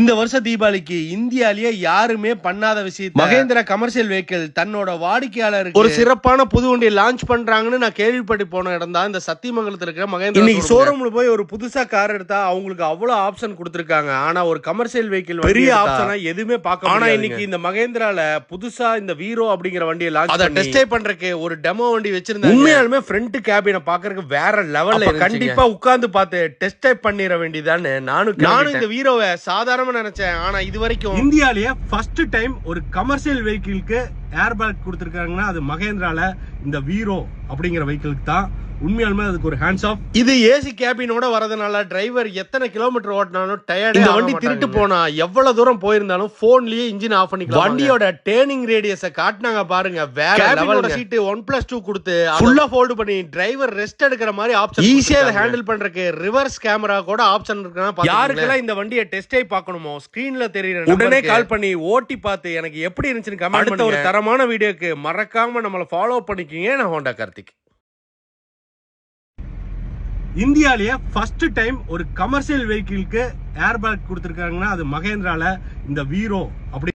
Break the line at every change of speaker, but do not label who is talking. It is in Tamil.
இந்த வருஷ தீபாவளிக்கு இந்தியாலேயே யாருமே பண்ணாத விஷயம் மகேந்திரா கமர்ஷியல் வெஹிக்கிள் தன்னோட வாடிக்கையாளருக்கு ஒரு சிறப்பான புது வண்டியை லான்ச் பண்றாங்கன்னு நான் கேள்விப்பட்டு போன இடம் தான் இந்த சத்தியமங்கலத்துல இருக்கிற மகேந்திரா. இன்னைக்கு ஷோரூம்ல போய் ஒரு புதுசா கார் எடுத்தா அவங்களுக்கு அவ்வளவு ஆப்ஷன் கொடுத்திருக்காங்க. ஆனா ஒரு கமர்ஷியல் வெஹிக்கிள் பெரிய ஆப்ஷனா எதுவுமே பார்க்க. ஆனா இன்னைக்கு இந்த மகேந்திரால புதுசா இந்த வீரோ அப்படிங்கிற வண்டியை லான்ச் அதை டெஸ்ட் ட்ரைவ் பண்றதுக்கு ஒரு டெமோ வண்டி வச்சிருந்தாங்க. உண்மையாலுமே ஃப்ரண்ட் கேபினை பாக்குறதுக்கு வேற லெவல்ல கண்டிப்பா உட்கார்ந்து பார்த்து டெஸ்ட் ட்ரைவ் பண்ணிட வேண்டியதான்னு நானும் இந்த வீரோவை சாதாரண நினைச்சேன். ஆனா இது வரைக்கும் இந்தியாலயே ஃபர்ஸ்ட் டைம் ஒரு கமர்ஷியல் வெஹிக்கிளுக்கு ஏர் பேக் கொடுத்திருக்காங்கன்னா அது மகேந்திரால இந்த வீரோ அப்படிங்கிற வெஹிக்கிளுக்கு தான். உண்மையாலுமே அதுக்கு ஒரு ஹேண்ட்ஸ் ஆஃப். இது ஏசி கேபினோட வரதுனால டிரைவர் எத்தனை கிலோமீட்டர் ஓட்டினாலும் டயர்ட். இந்த வண்டி திருட்டு போனா எவ்வளவு தூரம் போயிருந்தாலும் போன்லயே இன்ஜின் ஆஃப் பண்ணிக்கலாம். வண்டியோட டேர்னிங் ரேடியஸை காட்டினாங்க பாருங்க, வேற லெவலோட. சீட் 1+2 கொடுத்து ஃபுல்லா ஃபோல்ட் பண்ணி டிரைவர் ரெஸ்ட் எடுக்கிற மாதிரி ஆப்ஷன், ஈஸியா அதை ஹேண்டில் பண்றதுக்கு ரிவர்ஸ் கேமரா கூட ஆப்ஷன் இருக்குன்னா யாருக்கெல்லாம் இந்த வண்டியை டெஸ்ட் ட்ரைவ் பார்க்கணுமோ ஸ்கிரீன்ல தெரியுற உடனே கால் பண்ணி ஓட்டி பார்த்து எனக்கு எப்படி இருந்துச்சுன்னு கமெண்ட் பண்ணுங்க. ஒரு தரமான வீடியோக்கு மறக்காம நம்மள ஃபாலோ பண்ணிக்கங்க. நான் ஹோண்டா கார்த்திக். இந்தியாலயே ஃபர்ஸ்ட் டைம் ஒரு கமர்ஷியல் வெஹிக்கிளுக்கு ஏர் பேக் கொடுத்திருக்காங்கன்னா அது மகேந்திரால இந்த வீரோ அப்படி